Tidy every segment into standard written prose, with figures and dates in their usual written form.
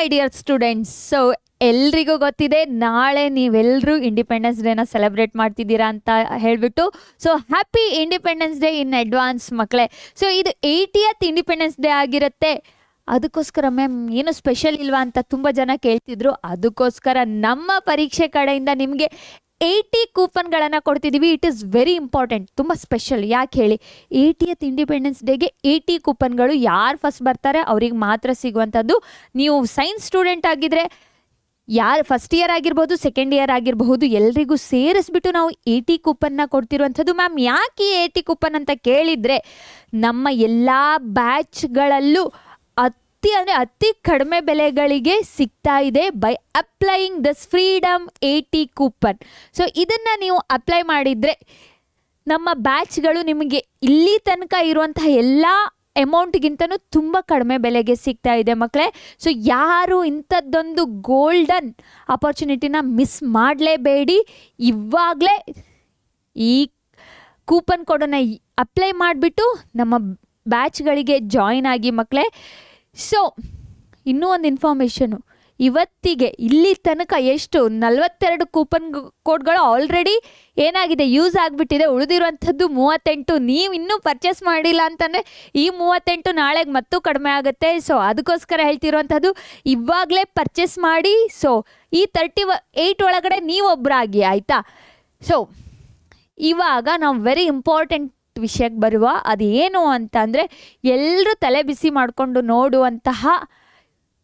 My dear students. So ಎಲ್ರಿಗೂ ಗೊತ್ತಿದೆ ನಾಳೆ ನೀವೆಲ್ಲರೂ ಇಂಡಿಪೆಂಡೆನ್ಸ್ ಡೇನ ಸೆಲೆಬ್ರೇಟ್ ಮಾಡ್ತಿದ್ದೀರಾ ಅಂತ ಹೇಳಿಬಿಟ್ಟು. So happy independence day in advance ಮಕ್ಕಳೇ. ಸೊ ಇದು 80th ಇಂಡಿಪೆಂಡೆನ್ಸ್ ಡೇ ಆಗಿರುತ್ತೆ. ಅದಕ್ಕೋಸ್ಕರ ಮ್ಯಾಮ್ ಏನು ಸ್ಪೆಷಲ್ ಇಲ್ವಾ ಅಂತ ತುಂಬ ಜನ ಕೇಳ್ತಿದ್ರು. ಅದಕ್ಕೋಸ್ಕರ ನಮ್ಮ ಪರೀಕ್ಷೆ ಕಡೆಯಿಂದ ನಿಮಗೆ 80 ಕೂಪನ್ಗಳನ್ನು ಕೊಡ್ತಿದ್ದೀವಿ. ಇಟ್ ಈಸ್ ವೆರಿ ಇಂಪಾರ್ಟೆಂಟ್, ತುಂಬ ಸ್ಪೆಷಲ್. ಯಾಕೆ ಹೇಳಿ, 80th ಇಂಡಿಪೆಂಡೆನ್ಸ್ ಡೇಗೆ 80 ಕೂಪನ್ಗಳು ಯಾರು ಫಸ್ಟ್ ಬರ್ತಾರೆ ಅವ್ರಿಗೆ ಮಾತ್ರ ಸಿಗುವಂಥದ್ದು. ನೀವು ಸೈನ್ಸ್ ಸ್ಟೂಡೆಂಟ್ ಆಗಿದ್ರೆ ಯಾರು ಫಸ್ಟ್ ಇಯರ್ ಆಗಿರ್ಬೋದು, ಸೆಕೆಂಡ್ ಇಯರ್ ಆಗಿರಬಹುದು, ಎಲ್ರಿಗೂ ಸೇರಿಸ್ಬಿಟ್ಟು ನಾವು 80 ಕೂಪನ್ನ ಕೊಡ್ತಿರುವಂಥದ್ದು. ಮ್ಯಾಮ್ ಯಾಕೆ 80 ಕೂಪನ್ ಅಂತ ಕೇಳಿದರೆ, ನಮ್ಮ ಎಲ್ಲ ಬ್ಯಾಚ್ಗಳಲ್ಲೂ ಅತಿ ಕಡಿಮೆ ಬೆಲೆಗಳಿಗೆ ಸಿಗ್ತಾ ಇದೆ by applying this freedom 80 coupon. So ಇದನ್ನು ನೀವು ಅಪ್ಲೈ ಮಾಡಿದರೆ ನಮ್ಮ ಬ್ಯಾಚ್ಗಳು ನಿಮಗೆ ಇಲ್ಲಿ ತನಕ ಇರುವಂತಹ ಎಲ್ಲ ಅಮೌಂಟ್ಗಿಂತನೂ ತುಂಬ ಕಡಿಮೆ ಬೆಲೆಗೆ ಸಿಗ್ತಾ ಇದೆ ಮಕ್ಕಳೇ. ಸೊ ಯಾರು ಇಂಥದ್ದೊಂದು ಗೋಲ್ಡನ್ ಅಪರ್ಚುನಿಟಿನ ಮಿಸ್ ಮಾಡಲೇಬೇಡಿ. ಇವಾಗಲೇ ಈ ಕೂಪನ್ ಕೋಡನ್ನು ಅಪ್ಲೈ ಮಾಡಿಬಿಟ್ಟು ನಮ್ಮ ಬ್ಯಾಚ್ಗಳಿಗೆ ಜಾಯಿನ್ ಆಗಿ ಮಕ್ಕಳೇ. ಸೊ ಇನ್ನೂ ಒಂದು ಇನ್ಫಾರ್ಮೇಷನು, ಇವತ್ತಿಗೆ ಇಲ್ಲಿ ತನಕ ಎಷ್ಟು 42 ಕೂಪನ್ ಕೋಡ್ಗಳು ಆಲ್ರೆಡಿ ಏನಾಗಿದೆ, ಯೂಸ್ ಆಗಿಬಿಟ್ಟಿದೆ. ಉಳಿದಿರುವಂಥದ್ದು 38. ನೀವು ಇನ್ನೂ ಪರ್ಚೇಸ್ ಮಾಡಿಲ್ಲ ಅಂತಂದರೆ ಈ 38 ನಾಳೆಗೆ ಮತ್ತೂ ಕಡಿಮೆ ಆಗುತ್ತೆ. ಸೊ ಅದಕ್ಕೋಸ್ಕರ ಹೇಳ್ತಿರುವಂಥದ್ದು, ಇವಾಗಲೇ ಪರ್ಚೇಸ್ ಮಾಡಿ. ಸೊ ಈ 38 ಒಳಗಡೆ ನೀವೊಬ್ಬರಾಗಿ, ಆಯಿತಾ? ಸೊ ಇವಾಗ ನಾವು ವೆರಿ ಇಂಪಾರ್ಟೆಂಟ್ ವಿಷಯಕ್ಕೆ ಬರುವ. ಅದೇನು ಅಂತ ಅಂದರೆ, ಎಲ್ಲರೂ ತಲೆ ಬಿಸಿ ಮಾಡಿಕೊಂಡು ನೋಡುವಂತಹ,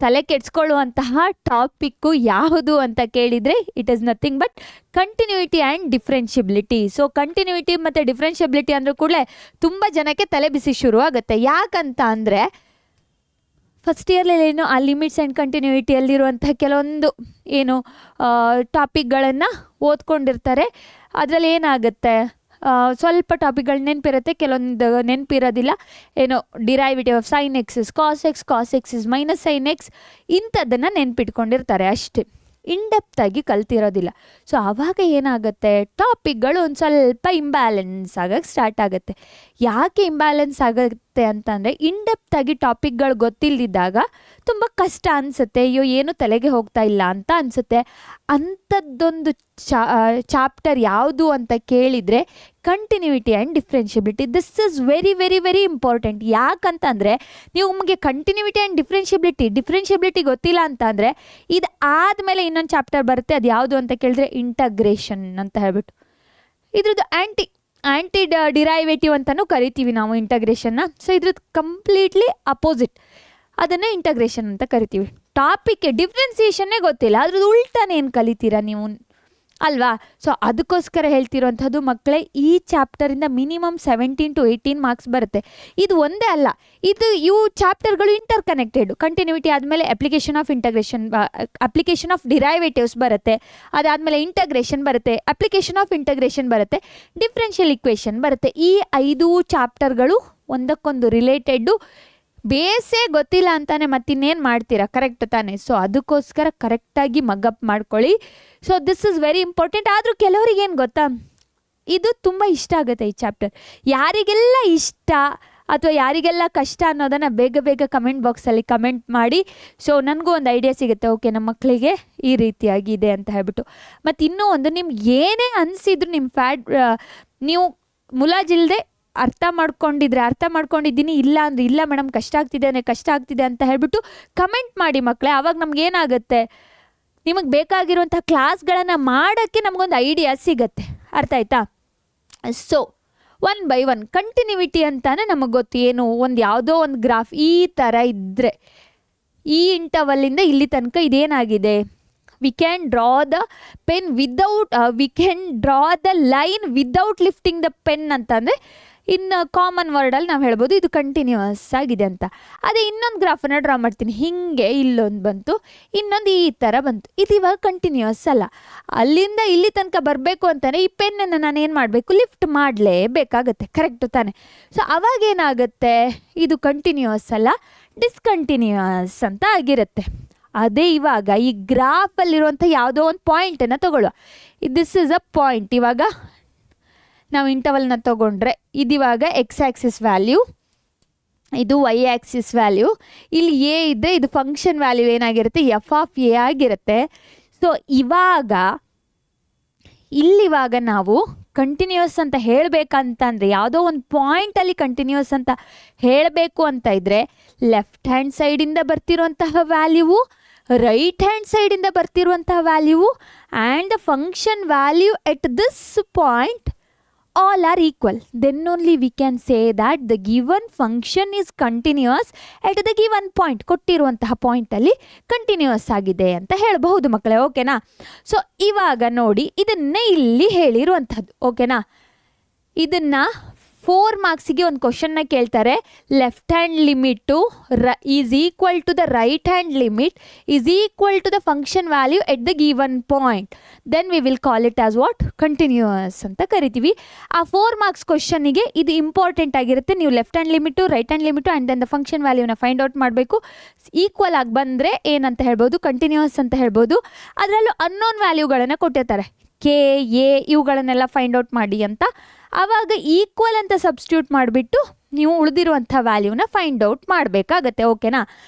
ತಲೆ ಕೆಡ್ಸ್ಕೊಳ್ಳುವಂತಹ ಟಾಪಿಕ್ಕು ಯಾವುದು ಅಂತ ಕೇಳಿದರೆ, it is nothing but continuity and differentiability. So continuity ಮತ್ತು ಡಿಫ್ರೆನ್ಷಿಯಬಿಲಿಟಿ ಅಂದರೂ ಕೂಡಲೇ ತುಂಬ ಜನಕ್ಕೆ ತಲೆ ಬಿಸಿ ಶುರು ಆಗುತ್ತೆ. ಯಾಕಂತ ಅಂದರೆ, ಫಸ್ಟ್ ಇಯರ್ಲೇನು ಆ ಲಿಮಿಟ್ಸ್ ಆ್ಯಂಡ್ ಕಂಟಿನ್ಯೂಟಿಯಲ್ಲಿರುವಂಥ ಕೆಲವೊಂದು ಏನು ಟಾಪಿಕ್ಗಳನ್ನು ಓದ್ಕೊಂಡಿರ್ತಾರೆ. ಅದರಲ್ಲಿ ಏನಾಗುತ್ತೆ, ಸ್ವಲ್ಪ ಟಾಪಿಕ್ಗಳು ನೆನಪಿರುತ್ತೆ, ಕೆಲವೊಂದು ನೆನಪಿರೋದಿಲ್ಲ. ಏನೋ derivative of sine x is cos x is minus sine x, ಇಂಥದ್ದನ್ನು ನೆನಪಿಟ್ಕೊಂಡಿರ್ತಾರೆ ಅಷ್ಟೇ, ಇನ್ಡೆಪ್ತಾಗಿ ಕಲ್ತಿರೋದಿಲ್ಲ. ಸೊ ಆವಾಗ ಏನಾಗುತ್ತೆ, ಟಾಪಿಕ್ಗಳು ಒಂದು ಸ್ವಲ್ಪ ಇಂಬ್ಯಾಲೆನ್ಸ್ ಆಗೋಕ್ಕೆ ಸ್ಟಾರ್ಟ್ ಆಗುತ್ತೆ. ಯಾಕೆ ಇಂಬ್ಯಾಲೆನ್ಸ್ ಆಗುತ್ತೆ ಅಂತಂದರೆ, ಇನ್ಡೆಪ್ತಾಗಿ ಟಾಪಿಕ್ಗಳು ಗೊತ್ತಿಲ್ಲದಿದ್ದಾಗ ತುಂಬ ಕಷ್ಟ ಅನಿಸುತ್ತೆ. ಅಯ್ಯೋ ಏನು ತಲೆಗೆ ಹೋಗ್ತಾ ಇಲ್ಲ ಅಂತ ಅನಿಸುತ್ತೆ. ಅಂಥದ್ದೊಂದು ಚಾಪ್ಟರ್ ಯಾವುದು ಅಂತ ಕೇಳಿದರೆ continuity and differentiability. This is very very very important. ಯಾಕಂತಂದರೆ, ನೀವು ನಿಮಗೆ ಕಂಟಿನ್ಯೂಟಿ ಆ್ಯಂಡ್ ಡಿಫ್ರೆನ್ಷಿಯಬಿಲಿಟಿ ಗೊತ್ತಿಲ್ಲ ಅಂತ ಅಂದರೆ, ಇದು ಆದಮೇಲೆ ಇನ್ನೊಂದು ಚಾಪ್ಟರ್ ಬರುತ್ತೆ. ಅದು ಯಾವುದು ಅಂತ ಕೇಳಿದ್ರೆ ಇಂಟಗ್ರೇಷನ್ ಅಂತ ಹೇಳ್ಬಿಟ್ಟು, ಇದ್ರದ್ದು ಆ್ಯಂಟಿ ಡಿರೈವೇಟಿವ್ ಅಂತಲೂ ಕರಿತೀವಿ ನಾವು ಇಂಟಗ್ರೇಷನ್ನ. ಸೊ ಇದ್ರದ್ದು ಕಂಪ್ಲೀಟ್ಲಿ ಅಪೋಸಿಟ್, ಅದನ್ನು ಇಂಟಗ್ರೇಷನ್ ಅಂತ ಕರಿತೀವಿ. ಟಾಪಿಕ್ಗೆ ಡಿಫ್ರೆನ್ಸಿಯೇಷನ್ನೇ ಗೊತ್ತಿಲ್ಲ, ಅದ್ರದ್ದು ಉಲ್ಟಾನೇ ಏನು ಕಲಿತೀರಾ ನೀವು, ಅಲ್ವಾ? ಸೊ ಅದಕ್ಕೋಸ್ಕರ ಹೇಳ್ತಿರೋಂಥದ್ದು ಮಕ್ಕಳೇ, ಈ ಚಾಪ್ಟರಿಂದ ಮಿನಿಮಮ್ 17 to 18 ಮಾರ್ಕ್ಸ್ ಬರುತ್ತೆ. ಇದು ಒಂದೇ ಅಲ್ಲ, ಇವು ಚಾಪ್ಟರ್ಗಳು ಇಂಟರ್ ಕನೆಕ್ಟೆಡ್. ಕಂಟಿನ್ಯೂಟಿ ಆದಮೇಲೆ ಅಪ್ಲಿಕೇಶನ್ ಆಫ್ ಡಿರೈವೇಟಿವ್ಸ್ ಬರುತ್ತೆ, ಅದಾದಮೇಲೆ ಇಂಟಗ್ರೇಷನ್ ಬರುತ್ತೆ, ಅಪ್ಲಿಕೇಶನ್ ಆಫ್ ಇಂಟಗ್ರೇಷನ್ ಬರುತ್ತೆ, ಡಿಫ್ರೆನ್ಷಿಯಲ್ ಇಕ್ವೇಷನ್ ಬರುತ್ತೆ. ಈ 5 ಚಾಪ್ಟರ್ಗಳು ಒಂದಕ್ಕೊಂದು ರಿಲೇಟೆಡ್ಡು. ಬೇಸೇ ಗೊತ್ತಿಲ್ಲ ಅಂತಾನೆ ಮತ್ತಿನ್ನೇನು ಮಾಡ್ತೀರಾ, ಕರೆಕ್ಟ್ ತಾನೆ? ಸೊ ಅದಕ್ಕೋಸ್ಕರ ಕರೆಕ್ಟಾಗಿ ಮಗ್ಗಪ್ ಮಾಡ್ಕೊಳ್ಳಿ. So this is very important. ಆದರೂ ಕೆಲವರಿಗೆ ಏನು ಗೊತ್ತಾ, ಇದು ತುಂಬ ಇಷ್ಟ ಆಗುತ್ತೆ ಈ ಚಾಪ್ಟರ್. ಯಾರಿಗೆಲ್ಲ ಇಷ್ಟ ಅಥವಾ ಯಾರಿಗೆಲ್ಲ ಕಷ್ಟ ಅನ್ನೋದನ್ನು ಬೇಗ ಕಮೆಂಟ್ ಬಾಕ್ಸಲ್ಲಿ ಕಮೆಂಟ್ ಮಾಡಿ. ಸೊ ನನಗೂ ಒಂದು ಐಡಿಯಾ ಸಿಗುತ್ತೆ, ಓಕೆ ನಮ್ಮ ಮಕ್ಕಳಿಗೆ ಈ ರೀತಿಯಾಗಿದೆ ಅಂತ ಹೇಳ್ಬಿಟ್ಟು. ಮತ್ತು ಇನ್ನೂ ಒಂದು, ನಿಮ್ಗೆ ಏನೇ ಅನಿಸಿದ್ರು ನೀವು ಮುಲಾಜಿಲ್ಲದೆ ಅರ್ಥ ಮಾಡ್ಕೊಂಡಿದ್ದೀನಿ, ಇಲ್ಲ ಅಂದರೆ ಇಲ್ಲ ಮೇಡಮ್ ಕಷ್ಟ ಆಗ್ತಿದೆ ಅಂತ ಹೇಳ್ಬಿಟ್ಟು ಕಮೆಂಟ್ ಮಾಡಿ ಮಕ್ಕಳೇ. ಆವಾಗ ನಮಗೇನಾಗುತ್ತೆ, ನಿಮಗೆ ಬೇಕಾಗಿರುವಂಥ ಕ್ಲಾಸ್ಗಳನ್ನು ಮಾಡೋಕ್ಕೆ ನಮಗೊಂದು ಐಡಿಯಾ ಸಿಗತ್ತೆ. ಅರ್ಥ ಆಯ್ತಾ? ಸೊ 1 by 1 ಕಂಟಿನ್ಯೂಟಿ ಅಂತಾನೆ ನಮಗೆ ಗೊತ್ತು. ಏನು, ಯಾವುದೋ ಒಂದು ಗ್ರಾಫ್ ಈ ಥರ ಇದ್ದರೆ, ಈ ಇಂಟರ್ವಲ್ಲಿಂದ ಇಲ್ಲಿ ತನಕ ಇದೇನಾಗಿದೆ, we can draw the line without lifting the pen ಅಂತಂದರೆ, ಇನ್ನು ಕಾಮನ್ ವರ್ಡಲ್ಲಿ ನಾವು ಹೇಳ್ಬೋದು ಇದು ಕಂಟಿನ್ಯೂಯಸ್ ಆಗಿದೆ ಅಂತ. ಅದೇ ಇನ್ನೊಂದು ಗ್ರಾಫನ್ನು ಡ್ರಾ ಮಾಡ್ತೀನಿ, ಹೀಗೆ ಇಲ್ಲೊಂದು ಬಂತು, ಇನ್ನೊಂದು ಈ ಥರ ಬಂತು. ಇದು ಇವಾಗ ಕಂಟಿನ್ಯೂಯಸ್ ಅಲ್ಲ. ಅಲ್ಲಿಂದ ಇಲ್ಲಿ ತನಕ ಬರಬೇಕು ಅಂತಾನೆ ಈ ಪೆನ್ನನ್ನು ನಾನು ಏನು ಮಾಡಬೇಕು, ಲಿಫ್ಟ್ ಮಾಡಲೇಬೇಕಾಗತ್ತೆ, ಕರೆಕ್ಟು ತಾನೆ? ಸೊ ಅವಾಗೇನಾಗುತ್ತೆ, ಇದು ಕಂಟಿನ್ಯೂಯಸ್ ಅಲ್ಲ, ಡಿಸ್ಕಂಟಿನ್ಯೂಯಸ್ ಅಂತ ಆಗಿರುತ್ತೆ. ಅದೇ ಇವಾಗ ಈ ಗ್ರಾಫಲ್ಲಿರುವಂಥ ಯಾವುದೋ ಒಂದು ಪಾಯಿಂಟನ್ನು ತಗೊಳ್ಳುವ. This is a point. ಇವಾಗ ನಾವು ಇಂಟರ್ವಲ್ನ ತೊಗೊಂಡ್ರೆ, ಇದಿವಾಗ ಎಕ್ಸ್ ಆ್ಯಕ್ಸಿಸ್ ವ್ಯಾಲ್ಯೂ, ಇದು ವೈ ಆ್ಯಕ್ಸಿಸ್ ವ್ಯಾಲ್ಯೂ. ಇಲ್ಲಿ ಎ ಇದ್ದರೆ ಇದು ಫಂಕ್ಷನ್ ವ್ಯಾಲ್ಯೂ ಏನಾಗಿರುತ್ತೆ, ಎಫ್ ಆಫ್ ಎ ಆಗಿರುತ್ತೆ. ಸೊ ಇಲ್ಲಿವಾಗ ನಾವು ಕಂಟಿನ್ಯೂಸ್ ಅಂತ ಹೇಳಬೇಕಂತಂದರೆ, ಯಾವುದೋ ಒಂದು ಪಾಯಿಂಟಲ್ಲಿ ಕಂಟಿನ್ಯೂಸ್ ಅಂತ ಹೇಳಬೇಕು ಅಂತ ಇದ್ದರೆ, ಲೆಫ್ಟ್ ಹ್ಯಾಂಡ್ ಸೈಡಿಂದ ಬರ್ತಿರುವಂತಹ ವ್ಯಾಲ್ಯೂವು, ರೈಟ್ ಹ್ಯಾಂಡ್ ಸೈಡಿಂದ ಬರ್ತಿರುವಂತಹ ವ್ಯಾಲ್ಯೂವು and the function value at this point all are equal, then only we can say that the given function is continuous at the given point. ಕೊಟ್ಟಿರುವಂತಹ ಪಾಯಿಂಟಲ್ಲಿ ಕಂಟಿನ್ಯೂಸ್ ಆಗಿದೆ ಅಂತ ಹೇಳಬಹುದು ಮಕ್ಕಳೇ. ಓಕೆನಾ? ಸೊ ಇವಾಗ ನೋಡಿ, ಇದನ್ನೇ ಇಲ್ಲಿ ಹೇಳಿರುವಂಥದ್ದು. ಓಕೆನಾ? ಇದನ್ನು 4 ಮಾರ್ಕ್ಸಿಗೆ ಒಂದು ಕ್ವಶನ್ನ ಕೇಳ್ತಾರೆ. Left hand limit is equal to the right hand limit is equal to the function value at the given point. Then we will call it as what, continuous ಅಂತ ಕರಿತೀವಿ. ಆ 4 ಮಾರ್ಕ್ಸ್ ಕ್ವಶನಿಗೆ ಇದು ಇಂಪಾರ್ಟೆಂಟ್ ಆಗಿರುತ್ತೆ. ನೀವು left hand limit, right hand limit and then the function ವ್ಯಾಲ್ಯೂನ find out ಮಾಡಬೇಕು. Equal ಆಗಿ ಬಂದರೆ ಏನಂತ ಹೇಳ್ಬೋದು, ಕಂಟಿನ್ಯೂಯಸ್ ಅಂತ ಹೇಳ್ಬೋದು. ಅದರಲ್ಲೂ ಅನ್ನೋನ್ ವ್ಯಾಲ್ಯೂಗಳನ್ನು ಕೊಟ್ಟಿರ್ತಾರೆ, ಕೆ ಎ ಇವುಗಳನ್ನೆಲ್ಲ ಫೈಂಡ್ ಔಟ್ ಮಾಡಿ ಅಂತ. ಆವಾಗ ಈಕ್ವಲ್ ಅಂತ ಸಬ್ಸ್ಟಿಟ್ಯೂಟ್ ಮಾಡಿಬಿಟ್ಟು ನೀವು ಉಳಿದಿರುವಂಥ ವ್ಯಾಲ್ಯೂನ ಫೈಂಡ್ ಔಟ್ ಮಾಡಬೇಕಾಗತ್ತೆ. ಓಕೆನಾ?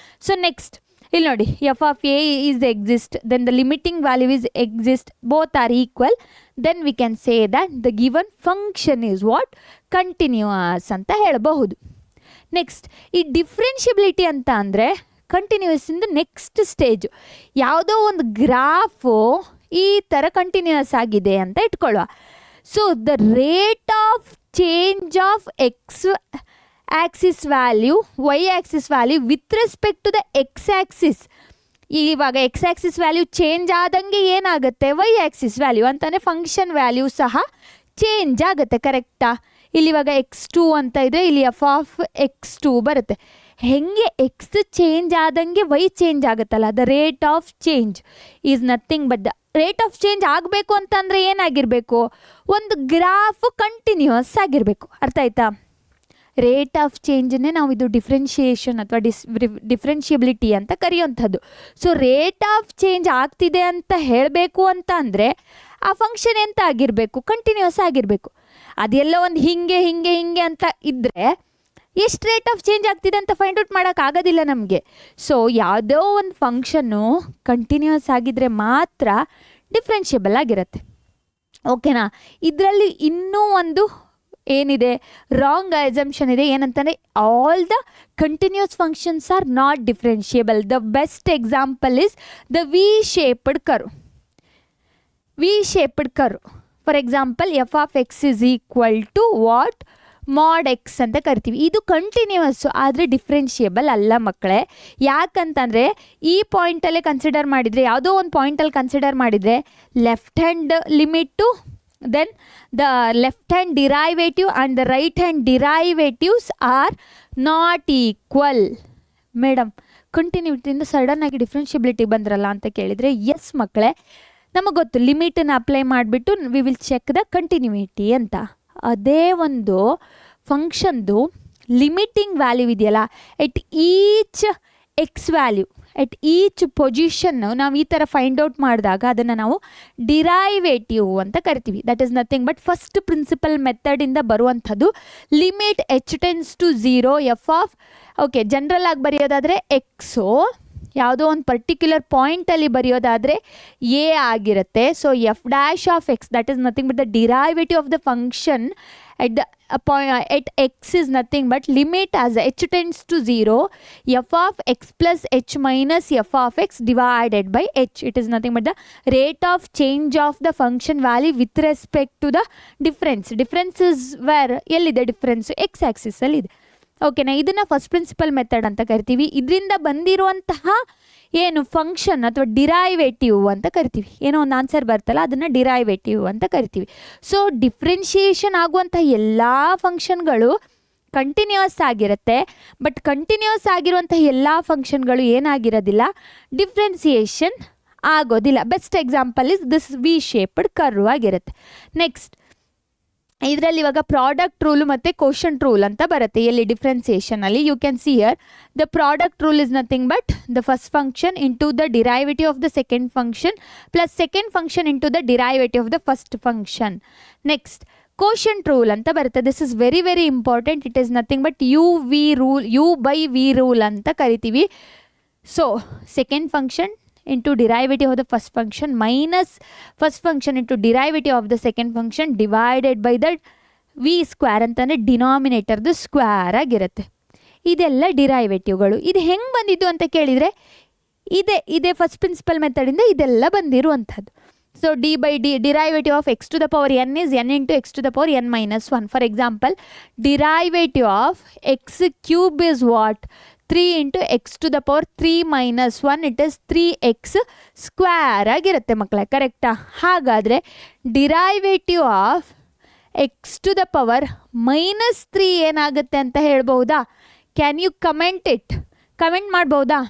ಸೊ ನೆಕ್ಸ್ಟ್ ಇಲ್ಲಿ ನೋಡಿ, F of A is exist, then the limiting value is exist, both are equal, then we can say that the given function is what, continuous ಅಂತ ಹೇಳಬಹುದು. Next ಈ differentiability ಅಂತ ಅಂದರೆ continuous ಇಂದ ನೆಕ್ಸ್ಟ್ ಸ್ಟೇಜು. ಯಾವುದೋ ಒಂದು ಗ್ರಾಫು ಈ ಥರ ಕಂಟಿನ್ಯೂಯಸ್ ಆಗಿದೆ ಅಂತ ಇಟ್ಕೊಳ್ಳುವ. So the rate of change of x axis value, y axis value with respect to the x axis. ಇವಾಗ ಎಕ್ಸ್ ಆಕ್ಸಿಸ್ ವ್ಯಾಲ್ಯೂ ಚೇಂಜ್ ಆದಂಗೆ ಏನಾಗುತ್ತೆ, ವೈ ಆಕ್ಸಿಸ್ ವ್ಯಾಲ್ಯೂ ಅಂತಂದರೆ ಫಂಕ್ಷನ್ ವ್ಯಾಲ್ಯೂ ಸಹ ಚೇಂಜ್ ಆಗುತ್ತೆ. ಕರೆಕ್ಟಾ? ಇಲ್ಲಿ ಇವಾಗ x2 ಅಂತ ಇದ್ದರೆ ಇಲ್ಲಿ ಎಫ್ ಆಫ್ x2 ಬರುತ್ತೆ. ಹೆಂಗೆ ಎಕ್ಸ್ ಚೇಂಜ್ ಆದಂಗೆ ವೈ ಚೇಂಜ್ ಆಗುತ್ತಲ್ಲ, the rate of change is nothing but the rate of change ಆಗಬೇಕು ಅಂತಂದರೆ ಏನಾಗಿರಬೇಕು, ಒಂದು ಗ್ರಾಫ್ ಕಂಟಿನ್ಯೂಯಸ್ ಆಗಿರಬೇಕು. ಅರ್ಥ ಆಯ್ತಾ? ರೇಟ್ ಆಫ್ ಚೇಂಜನ್ನೇ ನಾವು ಇದು ಡಿಫ್ರೆನ್ಷಿಯೇಷನ್ ಅಥವಾ ಡಿಫ್ರೆನ್ಷಿಯಬಿಲಿಟಿ ಅಂತ ಕರೆಯುವಂಥದ್ದು. ಸೊ ರೇಟ್ ಆಫ್ ಚೇಂಜ್ ಆಗ್ತಿದೆ ಅಂತ ಹೇಳಬೇಕು ಅಂತ ಅಂದರೆ ಆ ಫಂಕ್ಷನ್ ಎಂತ ಆಗಿರಬೇಕು, ಕಂಟಿನ್ಯೂಯಸ್ ಆಗಿರಬೇಕು. ಅದೆಲ್ಲ ಒಂದು ಹಿಂಗೆ ಹಿಂಗೆ ಹಿಂಗೆ ಅಂತ ಇದ್ದರೆ ಎಷ್ಟು ರೇಟ್ ಆಫ್ ಚೇಂಜ್ ಆಗ್ತಿದೆ ಅಂತ ಫೈಂಡ್ ಔಟ್ ಮಾಡೋಕ್ಕಾಗೋದಿಲ್ಲ ನಮಗೆ. ಸೊ ಯಾವುದೋ ಒಂದು ಫಂಕ್ಷನ್ನು ಕಂಟಿನ್ಯೂಯಸ್ ಆಗಿದ್ದರೆ ಮಾತ್ರ ಡಿಫ್ರೆನ್ಷಿಯಬಲ್ ಆಗಿರುತ್ತೆ. ಓಕೆನಾ? ಇದರಲ್ಲಿ ಇನ್ನೂ ಒಂದು ಏನಿದೆ, ರಾಂಗ್ ಅಸಂಪ್ಷನ್ ಇದೆ. ಏನಂತಂದರೆ all the continuous functions are not differentiable. The best example is the V shaped curve. For example F of X is equal to what, mod X ಅಂತ ಕರಿತೀವಿ. ಇದು ಕಂಟಿನ್ಯೂಯಸ್ಸು ಆದರೆ ಡಿಫ್ರೆನ್ಷಿಯಬಲ್ ಅಲ್ಲ ಮಕ್ಕಳೇ. ಯಾಕಂತಂದರೆ ಈ ಪಾಯಿಂಟಲ್ಲೇ ಕನ್ಸಿಡರ್ ಮಾಡಿದರೆ, ಯಾವುದೋ ಒಂದು ಪಾಯಿಂಟಲ್ಲಿ ಕನ್ಸಿಡರ್ ಮಾಡಿದರೆ left hand limit, then the left hand derivative and the right hand derivatives are not equal. Madam ಕಂಟಿನ್ಯೂಟಿಯಿಂದ ಸಡನ್ನಾಗಿ ಡಿಫ್ರೆನ್ಷಿಯಬಿಲಿಟಿ ಬಂದ್ರಲ್ಲ ಅಂತ ಕೇಳಿದರೆ, ಎಸ್ ಮಕ್ಕಳೇ, ನಮಗೆ ಗೊತ್ತು ಲಿಮಿಟನ್ನು ಅಪ್ಲೈ ಮಾಡಿಬಿಟ್ಟು we will check the continuity ಅಂತ. ಅದೇ ಒಂದು ಫಂಕ್ಷನ್ದು ಲಿಮಿಟಿಂಗ್ ವ್ಯಾಲ್ಯೂ ಇದೆಯಲ್ಲ, at each x value, at each ಪೊಸಿಷನ್ನು ನಾವು ಈ ಥರ ಫೈಂಡ್ ಔಟ್ ಮಾಡಿದಾಗ ಅದನ್ನು ನಾವು ಡಿರೈವೇಟಿವ್ ಅಂತ ಕರಿತೀವಿ. That is nothing but first principle ಮೆಥಡಿಂದ ಬರುವಂಥದ್ದು. Limit H tends to 0 F of, okay general ಆಗಿ ಬರೆಯೋದಾದರೆ ಎಕ್ಸು, ಯಾವುದೋ ಒಂದು ಪರ್ಟಿಕ್ಯುಲರ್ ಪಾಯಿಂಟಲ್ಲಿ ಬರೆಯೋದಾದರೆ ಎ ಆಗಿರುತ್ತೆ. So F dash of x that is nothing but the derivative of the function at x is nothing but limit as H tends to 0 F of x plus H minus F of x divided by H. It is nothing but the rate of change of the function value with respect to the difference. Difference is where, ಎಲ್ಲಿದೆ difference, X ಆ್ಯಕ್ಸಿಸಲ್ಲಿದೆ. ಓಕೆನಾ? ಇದನ್ನು first principal method ಅಂತ ಕರಿತೀವಿ. ಇದರಿಂದ ಬಂದಿರುವಂತಹ ಏನು function ಅಥವಾ ಡಿರೈವೇಟಿವ್ ಅಂತ ಕರಿತೀವಿ. ಏನೋ ಒಂದು ಆನ್ಸರ್ ಬರ್ತಲ್ಲ, ಅದನ್ನು ಡಿರೈವೇಟಿವ್ ಅಂತ ಕರಿತೀವಿ. ಸೊ ಡಿಫ್ರೆನ್ಷಿಯೇಷನ್ ಆಗುವಂಥ ಎಲ್ಲ ಫಂಕ್ಷನ್ಗಳು ಕಂಟಿನ್ಯೂಯಸ್ ಆಗಿರುತ್ತೆ. ಬಟ್ ಕಂಟಿನ್ಯೂಯಸ್ ಆಗಿರುವಂಥ ಎಲ್ಲ ಫಂಕ್ಷನ್ಗಳು ಏನಾಗಿರೋದಿಲ್ಲ, ಡಿಫ್ರೆನ್ಸಿಯೇಷನ್ ಆಗೋದಿಲ್ಲ. Best example is this V shaped curve ಆಗಿರುತ್ತೆ. ನೆಕ್ಸ್ಟ್ ಇದರಲ್ಲಿ ಇವಾಗ ಪ್ರಾಡಕ್ಟ್ ರೂಲು ಮತ್ತು ಕೋಶಂಟ್ ರೂಲ್ ಅಂತ ಬರುತ್ತೆ. ಎಲ್ಲಿ ಡಿಫ್ರೆನ್ಸಿಯೇಷನಲ್ಲಿ you can see here the product rule is nothing but the first function into the derivative of the second function plus second function into the derivative of the first function. Next quotient rule ಅಂತ ಬರುತ್ತೆ. This is very very important. It is nothing but U/V rule ಅಂತ ಕರಿತೀವಿ. So second function into derivative of the first function minus first function into derivative of the second function divided by the v square ಅಂತಂದರೆ ಡಿನಾಮಿನೇಟರ್ದು square ಆಗಿರುತ್ತೆ. ಇದೆಲ್ಲ ಡಿರೈವೇಟಿವ್ಗಳು. ಇದು ಹೆಂಗೆ ಬಂದಿದ್ದು ಅಂತ ಕೇಳಿದರೆ ಇದೇ ಫಸ್ಟ್ ಪ್ರಿನ್ಸಿಪಲ್ ಮೆಥಡಿಂದ ಇದೆಲ್ಲ ಬಂದಿರುವಂಥದ್ದು. So derivative of x to the power n is n into x to the power n minus 1. For example, derivative of x cube is what? 3 into x to the power 3 minus 1, it is 3x square ಆಗಿರುತ್ತೆ ಮಕ್ಕಳೇ. ಕರೆಕ್ಟಾ? ಹಾಗಾದರೆ derivative of X to the power -3 ಏನಾಗುತ್ತೆ ಅಂತ ಹೇಳ್ಬೋದಾ? Can you comment ಮಾಡ್ಬೋದಾ?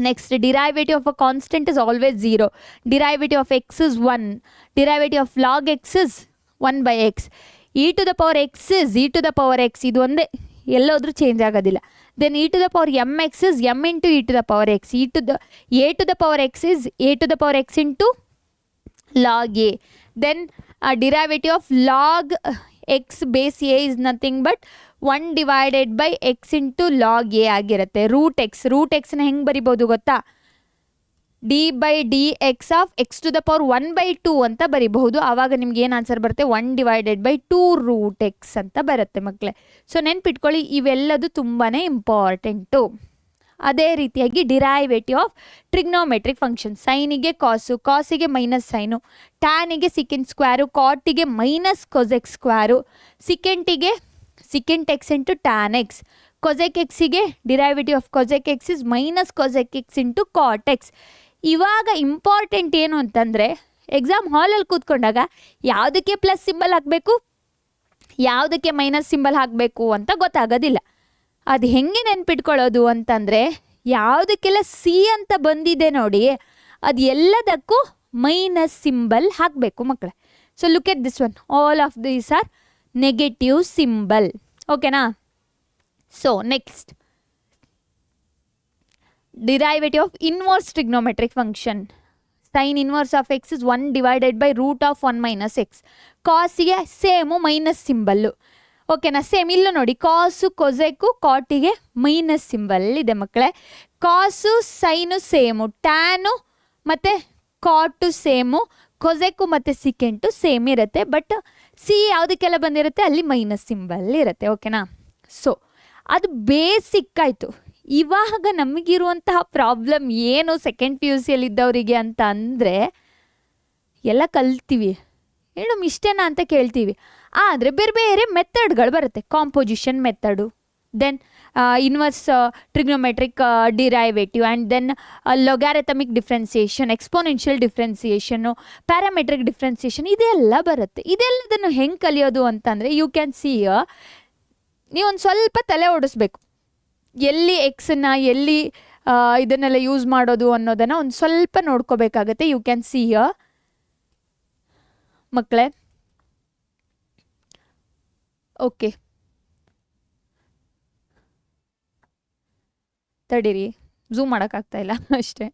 Next, derivative of a constant is always 0. Derivative of X is 1. Derivative of log X is 1/x. e to the power x is e to the power x. ಇದು ಒಂದೇ, ಎಲ್ಲೋದ್ರೂ change ಆಗೋದಿಲ್ಲ. Then e to the power mx is m into e to the power x. a to the power x is a to the power x into log a. Then derivative of log x base a is nothing but 1 divided by x into log a ಆಗಿರುತ್ತೆ. Root ಎಕ್ಸ್ನ ಹೆಂಗೆ ಬರಿಬೋದು ಗೊತ್ತಾ? d/dx of x to the power 1/2 ಅಂತ ಬರಿಬಹುದು. ಆವಾಗ ನಿಮ್ಗೆ ಏನು answer ಬರುತ್ತೆ? 1 divided by 2 root x ಅಂತ ಬರುತ್ತೆ ಮಕ್ಕಳೇ. ಸೊ ನೆನ್ಪಿಟ್ಕೊಳ್ಳಿ, ಇವೆಲ್ಲದು ತುಂಬಾ ಇಂಪಾರ್ಟೆಂಟು. ಅದೇ ರೀತಿಯಾಗಿ ಡಿರೈವೇಟಿವ್ ಆಫ್ ಟ್ರಿಗ್ನೋಮೆಟ್ರಿಕ್ ಫಂಕ್ಷನ್. ಸೈನಿಗೆ ಕಾಸಿಗೆ ಮೈನಸ್ ಸೈನು, ಟ್ಯಾನಿಗೆ ಸಿಕೆಂಟ್ ಸ್ಕ್ವೇರು, ಕಾಟಿಗೆ minus cosec square, secant x into tan x, cosec ಎಕ್ಸಿಗೆ derivative of cosec x is minus cosec x into cot x. ಇವಾಗ ಇಂಪಾರ್ಟೆಂಟ್ ಏನು ಅಂತಂದರೆ, ಎಕ್ಸಾಮ್ ಹಾಲಲ್ಲಿ ಕೂತ್ಕೊಂಡಾಗ ಯಾವುದಕ್ಕೆ ಪ್ಲಸ್ ಸಿಂಬಲ್ ಹಾಕಬೇಕು, ಯಾವುದಕ್ಕೆ ಮೈನಸ್ ಸಿಂಬಲ್ ಹಾಕಬೇಕು ಅಂತ ಗೊತ್ತಾಗೋದಿಲ್ಲ. ಅದು ಹೆಂಗೆ ನೆನ್ಪಿಟ್ಕೊಳ್ಳೋದು ಅಂತಂದರೆ, ಯಾವುದಕ್ಕೆಲ್ಲ ಸಿ ಅಂತ ಬಂದಿದೆ ನೋಡಿ, ಅದು ಎಲ್ಲದಕ್ಕೂ ಮೈನಸ್ ಸಿಂಬಲ್ ಹಾಕಬೇಕು ಮಕ್ಕಳೇ. So look at this one, all of these are negative symbol. ಓಕೆನಾ? So next, derivative of inverse trigonometric function. Sin inverse of x is 1 divided by root of 1 minus x. ಕಾಸಿಗೆ same minus symbol. ಓಕೆನಾ? Same ಇಲ್ಲೂ ನೋಡಿ, ಕಾಸು ಕೊಸೆಕ್ಕು ಕಾಟಿಗೆ minus symbol ಇದೆ ಮಕ್ಕಳೇ. ಕಾಸು sign same, tan ಮತ್ತು ಕಾಟು ಸೇಮು, ಕೊಸೆಕ್ಕು ಮತ್ತು ಸಿಕೆಂಟು ಸೇಮ್ ಇರುತ್ತೆ. ಬಟ್ ಸಿ ಯಾವುದಕ್ಕೆಲ್ಲ ಬಂದಿರುತ್ತೆ ಅಲ್ಲಿ ಮೈನಸ್ ಸಿಂಬಲ್ ಇರುತ್ತೆ. ಓಕೆನಾ? ಸೊ ಅದು ಬೇಸಿಕ್ ಆಯಿತು. ಇವಾಗ ನಮಗಿರುವಂತಹ ಪ್ರಾಬ್ಲಮ್ ಏನು ಸೆಕೆಂಡ್ PUC ಇದ್ದವರಿಗೆ ಅಂತ ಅಂದರೆ, ಎಲ್ಲ ಕಲ್ತೀವಿ, ಮೇಡಮ್ ಇಷ್ಟೇನಾ ಅಂತ ಕೇಳ್ತೀವಿ. ಆದರೆ ಬೇರೆ ಬೇರೆ ಮೆಥಡ್ಗಳು ಬರುತ್ತೆ. Composition method, then inverse trigonometric derivative, and then logarithmic differentiation, exponential differentiation, parametric differentiation, ಇದೆಲ್ಲ ಬರುತ್ತೆ. ಇದೆಲ್ಲದನ್ನು ಹೆಂಗೆ ಕಲಿಯೋದು ಅಂತಂದರೆ, ಯು ಕ್ಯಾನ್ ಸಿ, ನೀವೊಂದು ಸ್ವಲ್ಪ ತಲೆ ಓಡಿಸ್ಬೇಕು. ಎಲ್ಲಿ ಎಕ್ಸನ್ನು ಎಲ್ಲಿ ಇದನ್ನೆಲ್ಲ ಯೂಸ್ ಮಾಡೋದು ಅನ್ನೋದನ್ನು ಒಂದು ಸ್ವಲ್ಪ ನೋಡ್ಕೋಬೇಕಾಗತ್ತೆ. ಯು ಕ್ಯಾನ್ ಸಿ ಮಕ್ಕಳೇ. ಓಕೆ, ತಡೀರಿ, ಝೂಮ್ ಮಾಡೋಕ್ಕಾಗ್ತಾ ಇಲ್ಲ ಅಷ್ಟೇ.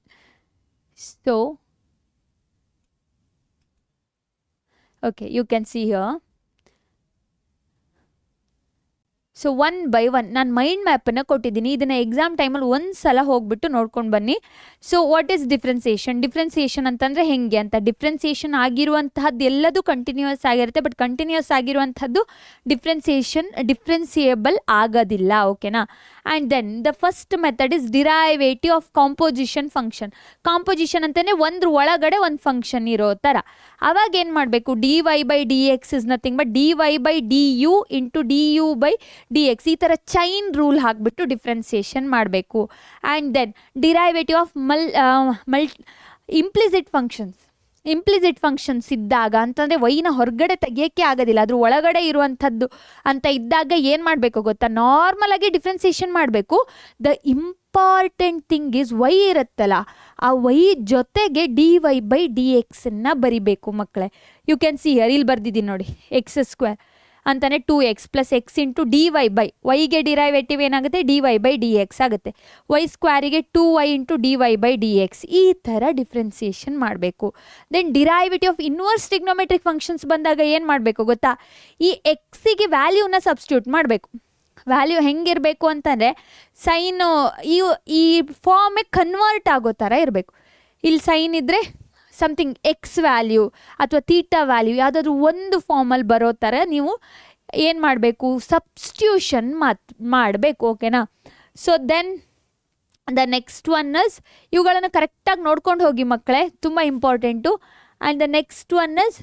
So okay, you can see here. So 1 by 1 ನಾನು ಮೈಂಡ್ ಮ್ಯಾಪನ್ನು ಕೊಟ್ಟಿದ್ದೀನಿ. ಇದನ್ನು ಎಕ್ಸಾಮ್ ಟೈಮಲ್ಲಿ ಒಂದು ಸಲ ಹೋಗ್ಬಿಟ್ಟು ನೋಡ್ಕೊಂಡು ಬನ್ನಿ. ಸೊ ವಾಟ್ ಈಸ್ ಡಿಫ್ರೆನ್ಸಿಯೇಷನ್ ಅಂತಂದರೆ ಹೆಂಗೆ ಅಂತ. ಡಿಫ್ರೆನ್ಸಿಯೇಷನ್ ಆಗಿರುವಂತಹದ್ದು ಎಲ್ಲದೂ ಕಂಟಿನ್ಯೂಯಸ್ ಆಗಿರುತ್ತೆ, ಬಟ್ ಕಂಟಿನ್ಯೂಯಸ್ ಆಗಿರುವಂಥದ್ದು ಡಿಫ್ರೆನ್ಸಿಯೇಬಲ್ ಆಗೋದಿಲ್ಲ. ಓಕೆನಾ? And then the first method is derivative of composition function. Composition ಅಂತಲೇ ಒಂದ್ರ ಒಳಗಡೆ ಒಂದು ಫಂಕ್ಷನ್ ಇರೋ ಥರ. ಅವಾಗ ಏನು ಮಾಡಬೇಕು? dy/dx is nothing but dy/du into du/dx. ಈ ಥರ ಚೈನ್ ರೂಲ್ ಹಾಕಿಬಿಟ್ಟು ಡಿಫ್ರೆನ್ಸಿಯೇಷನ್ ಮಾಡಬೇಕು. And then derivative of implicit functions ಇದ್ದಾಗ ಅಂತಂದರೆ ವೈನ ಹೊರಗಡೆ ತೆಗಿಯೋಕ್ಕೆ ಆಗೋದಿಲ್ಲ, ಅದ್ರ ಒಳಗಡೆ ಇರುವಂಥದ್ದು ಅಂತ ಇದ್ದಾಗ ಏನು ಮಾಡಬೇಕು ಗೊತ್ತಾ? ನಾರ್ಮಲಾಗಿ ಡಿಫ್ರೆನ್ಸಿಯೇಷನ್ ಮಾಡಬೇಕು. The important thing is Y ಇರುತ್ತಲ್ಲ, ಆ ವೈ ಜೊತೆಗೆ dy/dx ಬರಿಬೇಕು ಮಕ್ಕಳೇ. ಯು ಕ್ಯಾನ್ ಸಿ ಹಿಯರ್, ಇಲ್ಲಿ ಬರ್ದಿದ್ದೀನಿ ನೋಡಿ, x² ಅಂತಾನೆ 2x plus x into D Y by ವೈಗೆ ಡಿರೈವೇಟಿವ್ ಏನಾಗುತ್ತೆ D Y by D X ಆಗುತ್ತೆ. ವೈ ಸ್ಕ್ವೇರಿಗೆ 2y into D Y by D X. ಈ ಥರ ಡಿಫ್ರೆನ್ಸಿಯೇಷನ್ ಮಾಡಬೇಕು. Then derivative of inverse trigonometric functions ಬಂದಾಗ ಏನು ಮಾಡಬೇಕು ಗೊತ್ತಾ, ಈ ಎಕ್ಸಿಗೆ ವ್ಯಾಲ್ಯೂನ ಸಬ್ಸ್ಟಿಟ್ಯೂಟ್ ಮಾಡಬೇಕು. ವ್ಯಾಲ್ಯೂ ಹೆಂಗಿರಬೇಕು ಅಂತಂದರೆ ಸೈನು ಈ ಫಾರ್ಮಿಗೆ ಕನ್ವರ್ಟ್ ಆಗೋ ಥರ ಇರಬೇಕು. ಇಲ್ಲಿ ಸೈನ್ ಇದ್ದರೆ ಸಮಥಿಂಗ್ ಎಕ್ಸ್ ವ್ಯಾಲ್ಯೂ ಅಥವಾ ತೀಟಾ ವ್ಯಾಲ್ಯೂ ಯಾವುದಾದ್ರೂ ಒಂದು ಫಾರ್ಮಲ್ಲಿ ಬರೋ ಥರ ನೀವು ಏನು ಮಾಡಬೇಕು, ಸಬ್ಸ್ಟಿಟ್ಯೂಷನ್ ಮಾಡಬೇಕು. ಓಕೆನಾ. So then the next one is, ಇವುಗಳನ್ನು ಕರೆಕ್ಟಾಗಿ ನೋಡ್ಕೊಂಡು ಹೋಗಿ ಮಕ್ಕಳೇ, ತುಂಬ important. And the next one is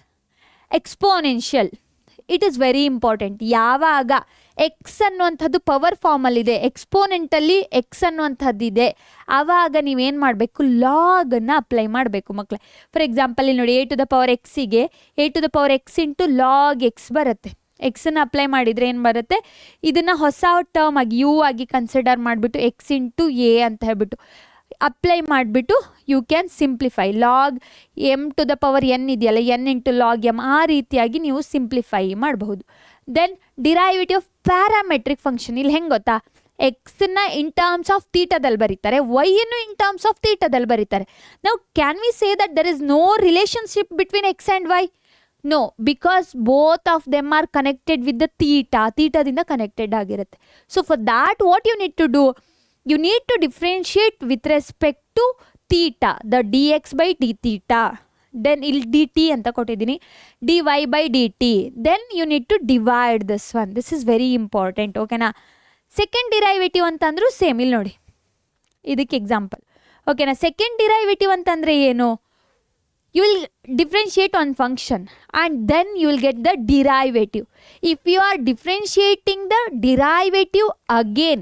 exponential. It is very important. ಯಾವಾಗ ಎಕ್ಸ್ ಅನ್ನುವಂಥದ್ದು ಪವರ್ ಫಾರ್ಮಲ್ಲಿದೆ, ಎಕ್ಸ್ಪೋನೆಂಟಲ್ಲಿ ಎಕ್ಸ್ ಅನ್ನುವಂಥದ್ದಿದೆ, ಆವಾಗ ನೀವೇನು ಮಾಡಬೇಕು, ಲಾಗನ್ನು ಅಪ್ಲೈ ಮಾಡಬೇಕು ಮಕ್ಕಳೇ. ಫಾರ್ ಎಕ್ಸಾಂಪಲ್ ಇಲ್ಲಿ ನೋಡಿ, ಎ ಟು ದ ಪವರ್ ಎಕ್ಸಿಗೆ A to the power x into log x ಬರುತ್ತೆ. ಎಕ್ಸನ್ನು ಅಪ್ಲೈ ಮಾಡಿದರೆ ಏನು ಬರುತ್ತೆ, ಇದನ್ನು ಹೊಸ ಟರ್ಮ್ ಆಗಿ ಯು ಆಗಿ ಕನ್ಸಿಡರ್ ಮಾಡಿಬಿಟ್ಟು ಎಕ್ಸ್ ಇಂಟು ಎ ಅಂತ ಹೇಳ್ಬಿಟ್ಟು ಅಪ್ಲೈ ಮಾಡಿಬಿಟ್ಟು you can simplify. Log M to the power N ಇದೆಯಲ್ಲ, ಎನ್ ಇಂಟು ಲಾಗ್ ಎಮ್, ಆ ರೀತಿಯಾಗಿ ನೀವು ಸಿಂಪ್ಲಿಫೈ ಮಾಡಬಹುದು. Then derivative of parametric function. ಇಲ್ಲಿ ಹೆಂಗೆ ಗೊತ್ತಾ, ಎಕ್ಸನ್ನ ಇನ್ ಟರ್ಮ್ಸ್ ಆಫ್ ತೀಟದಲ್ಲಿ ಬರೀತಾರೆ, ವೈಯನ್ನು ಇನ್ ಟರ್ಮ್ಸ್ ಆಫ್ ತೀಟದಲ್ಲಿ ಬರೀತಾರೆ. ನಾವು can we say that there is no relationship between x and y? No, because both of them are connected with the ತೀಟದಿಂದ connected ಆಗಿರುತ್ತೆ. So for that what you need to do, you need to differentiate with respect to theta, the dx by d theta. Then ಇಲ್ಲಿ dt ಅಂತ ಕೊಟ್ಟಿದ್ದೀನಿ, dy by dt. Then you need to divide this one. This is very important. ಓಕೆನಾ. Second derivative ಅಂತಂದ್ರೂ same. ಇಲ್ಲಿ ನೋಡಿ, ಇದಕ್ಕೆ example. ಓಕೆನಾ. Second derivative ಅಂತಂದರೆ ಏನು, you will differentiate on function and then you will get the derivative. If you are differentiating the derivative again,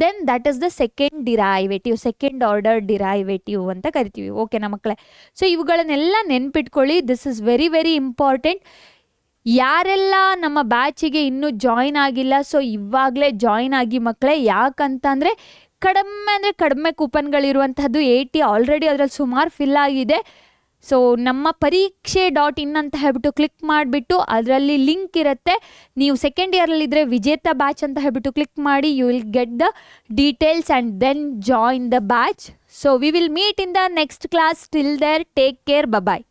then that is the second derivative, second order derivative ಅಂತ ಕರಿತೀವಿ. ಓಕೆನಾ ಮಕ್ಕಳೇ. So ಇವುಗಳನ್ನೆಲ್ಲ ನೆನ್ಪಿಟ್ಕೊಳ್ಳಿ. This is very very important. ಯಾರೆಲ್ಲ ನಮ್ಮ ಬ್ಯಾಚಿಗೆ ಇನ್ನೂ join ಆಗಿಲ್ಲ, ಸೊ ಇವಾಗಲೇ ಜಾಯ್ನ್ ಆಗಿ ಮಕ್ಕಳೇ. ಯಾಕಂತಂದರೆ ಕಡಿಮೆ ಕೂಪನ್ಗಳಿರುವಂಥದ್ದು 80 ಆಲ್ರೆಡಿ ಅದರಲ್ಲಿ ಸುಮಾರು ಫಿಲ್ ಆಗಿದೆ. ಸೊ ನಮ್ಮ ಪರೀಕ್ಷೆ.in ಅಂತ ಹೇಳ್ಬಿಟ್ಟು ಕ್ಲಿಕ್ ಮಾಡಿಬಿಟ್ಟು ಅದರಲ್ಲಿ ಲಿಂಕ್ ಇರುತ್ತೆ. ನೀವು ಸೆಕೆಂಡ್ ಇಯರಲ್ಲಿದ್ದರೆ ವಿಜೇತ ಬ್ಯಾಚ್ ಅಂತ ಹೇಳ್ಬಿಟ್ಟು ಕ್ಲಿಕ್ ಮಾಡಿ, you will get the details and then join the batch. So we will meet in the next class. Till there, take care, bye.